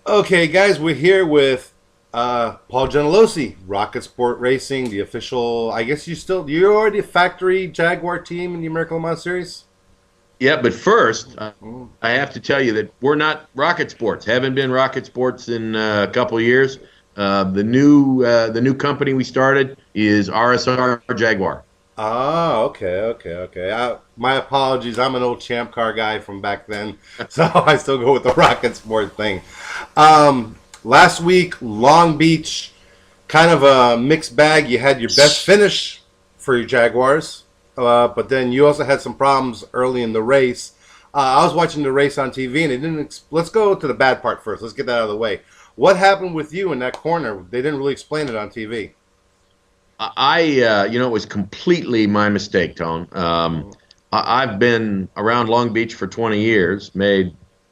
Okay, guys, we're here with Paul Gentilozzi, Rocket Sport Racing, the official. I guess you're already a factory Jaguar team in the American Le Mans Series. Yeah, but first, Mm. I have to tell you that we're not Rocket Sports. Haven't been Rocket Sports in a couple of years. The new company we started is RSR Jaguar. Ah, okay. My apologies. I'm an old champ car guy from back then, so I still go with the Rocket Sport thing. Last week, Long Beach, kind of a mixed bag. You had your best finish for your Jaguars, but then you also had some problems early in the race. I was watching the race on TV, and it didn't. Let's go to the bad part first. Let's get that out of the way. What happened with you in that corner? They didn't really explain it on TV. It was completely my mistake, Tone. I've been around Long Beach for 20 years, made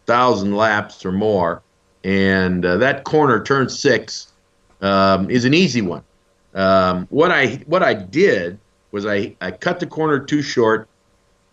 1,000 laps or more, and that corner, turn six, is an easy one. What I did was I cut the corner too short,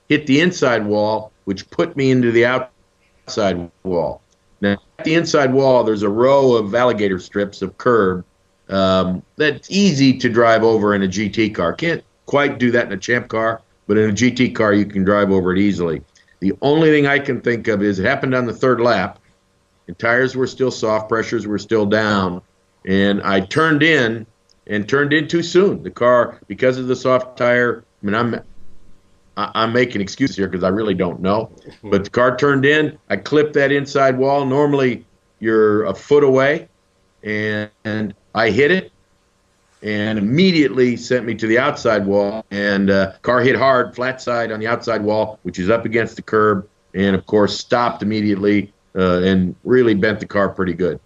hit the inside wall, which put me into the outside wall. Now, at the inside wall, there's a row of alligator strips of curb that's easy to drive over in a GT car. Can't quite do that in a champ car, but in a GT car, you can drive over it easily. The only thing I can think of is it happened on the third lap, and tires were still soft, pressures were still down, and I turned in too soon. The car, because of the soft tire, I mean, I'm making excuses here because I really don't know. But the car turned in. I clipped that inside wall. Normally, you're a foot away, and I hit it, and immediately sent me to the outside wall. And car hit hard, flat side on the outside wall, which is up against the curb, and of course stopped immediately and really bent the car pretty good.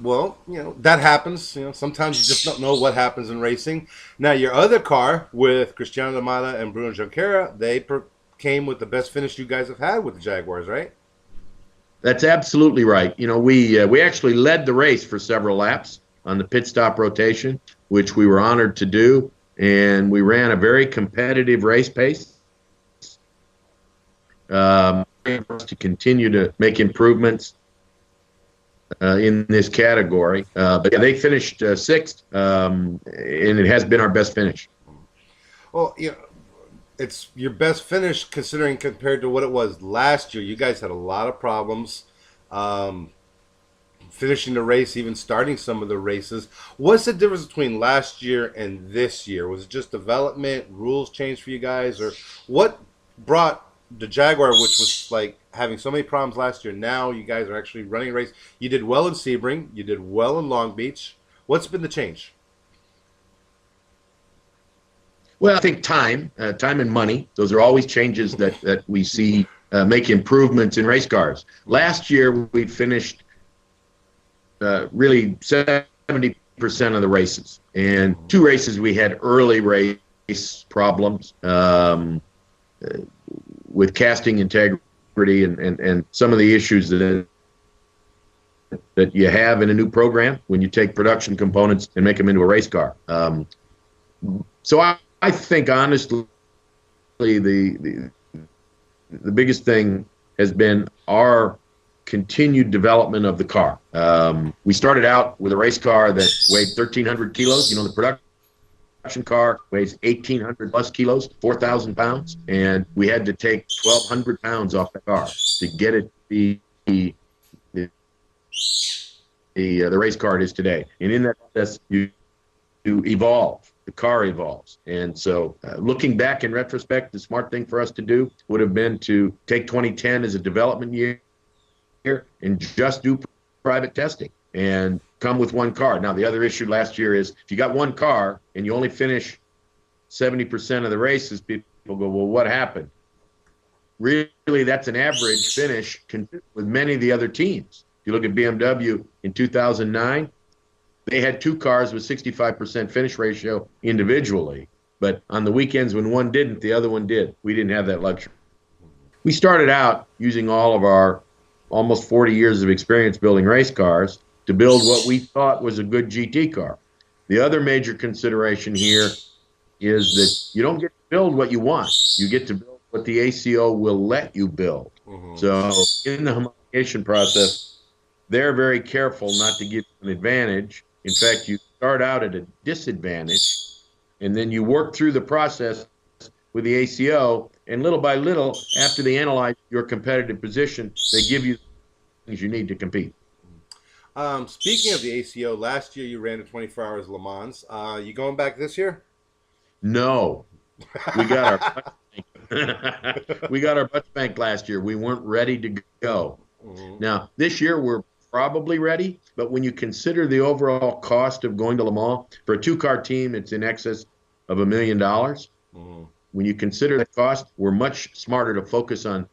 Well, that happens. Sometimes you just don't know what happens in racing. Now, your other car with Cristiano Lamada and Bruno Junqueira, came with the best finish you guys have had with the Jaguars, right? That's absolutely right. We actually led the race for several laps on the pit stop rotation, which we were honored to do, and we ran a very competitive race pace. To continue to make improvements in this category, but yeah, they finished sixth, and it has been our best finish. Well, it's your best finish considering compared to what it was last year. You guys had a lot of problems finishing the race, even starting some of the races. What's the difference between last year and this year? Was it just development, rules changed for you guys, or what brought the Jaguar, which was like having so many problems last year? Now you guys are actually running a race. You did well in Sebring. You did well in Long Beach. What's been the change? Well, I think time and money. Those are always changes that we see make improvements in race cars. Last year, we finished really 70% of the races. And two races we had early race problems with casting integrity and some of the issues that you have in a new program when you take production components and make them into a race car. So I think honestly the biggest thing has been our continued development of the car. We started out with a race car that weighed 1,300 kilos. The production car weighs 1,800 plus kilos, 4,000 pounds, and we had to take 1,200 pounds off the car to get it to be the race car it is today. And in that process, you evolve. The car evolves. And so looking back in retrospect, the smart thing for us to do would have been to take 2010 as a development year and just do private testing and come with one car. Now, the other issue last year is if you got one car and you only finish 70% of the races, people go, well, what happened? Really, that's an average finish with many of the other teams. If you look at BMW in 2009, they had two cars with 65% finish ratio individually, but on the weekends when one didn't, the other one did. We didn't have that luxury. We started out using all of our almost 40 years of experience building race cars to build what we thought was a good GT car. The other major consideration here is that you don't get to build what you want. You get to build what the ACO will let you build. So in the homologation process, they're very careful not to give you an advantage. In fact, you start out at a disadvantage, and then you work through the process with the ACO, and little by little, after they analyze your competitive position, they give you the things you need to compete. Speaking of the ACO, last year you ran the 24 Hours Le Mans. You going back this year? No, we got our we got our butts spanked last year. We weren't ready to go. Mhm. Now, this year we're probably ready, but when you consider the overall cost of going to Le Mans, for a two-car team, it's in excess of $1 million. Mhm. When you consider the cost, we're much smarter to focus on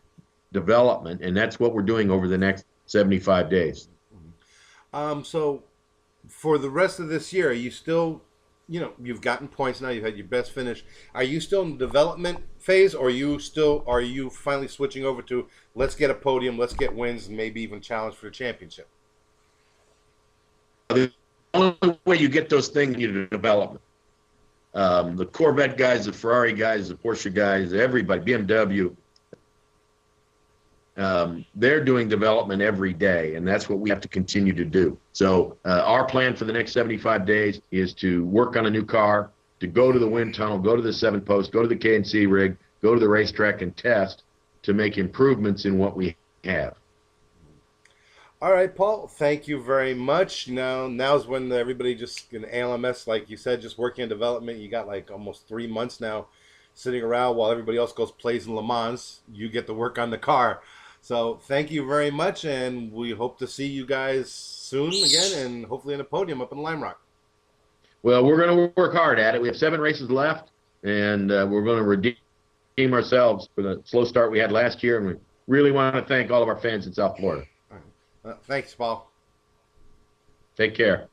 development, and that's what we're doing over the next 75 days. So for the rest of this year, are you still, you've gotten points now. You've had your best finish. Are you still in the development phase, or are you finally switching over to let's get a podium, let's get wins, and maybe even challenge for the championship? The only way you get those things is development. The Corvette guys, the Ferrari guys, the Porsche guys, everybody, BMW, they're doing development every day, and that's what we have to continue to do. So our plan for the next 75 days is to work on a new car, to go to the wind tunnel, go to the 7-post, go to the KNC rig, go to the racetrack and test to make improvements in what we have. All right, Paul. Thank you very much. Now's when everybody just in ALMS, like you said, just working on development. You got like almost 3 months now, sitting around while everybody else goes plays in Le Mans. You get to work on the car. So thank you very much, and we hope to see you guys soon again, and hopefully in a podium up in Lime Rock. Well, we're going to work hard at it. We have 7 races left, and we're going to redeem ourselves for the slow start we had last year, and we really want to thank all of our fans in South Florida. All right. Thanks, Paul. Take care.